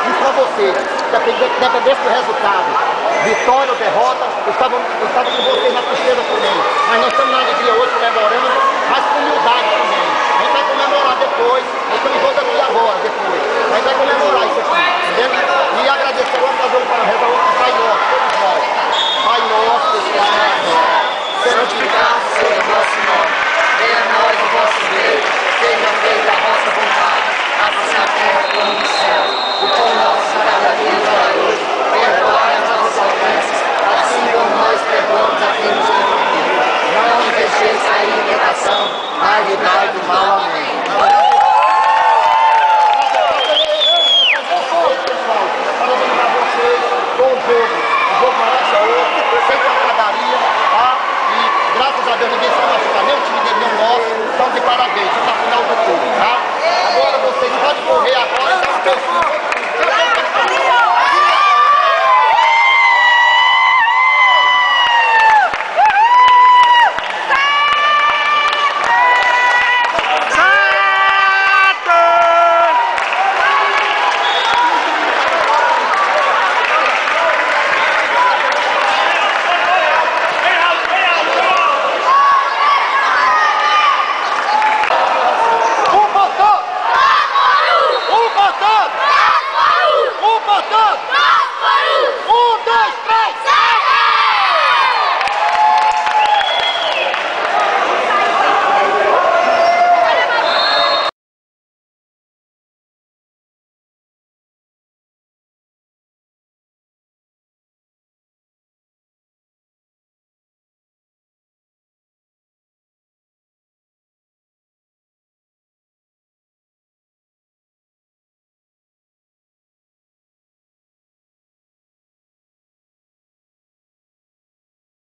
E para você, dependesse do resultado, vitória ou derrota, eu estava com vocês na tristeza também. Mas nós estamos na alegria hoje comemorando, mas com humildade também. A gente vai comemorar depois, nós estamos todos aqui agora, depois. A gente vai comemorar isso aqui, entendeu? E agradecer, vamos fazer um para outro Pai Nosso, todos nós. Pai Nosso, que está nas céus, santificado seja o vosso nome. Venha a nós o vosso reino, seja feita a vossa vontade, assim na terra como no céu. O pão nosso de cada dia nos dai hoje, perdoai as nossas ofensas, assim como nós perdoamos a quem nos tem ofendido. Não nos deixeis cair em tentação, mas livrai do mal. Amém.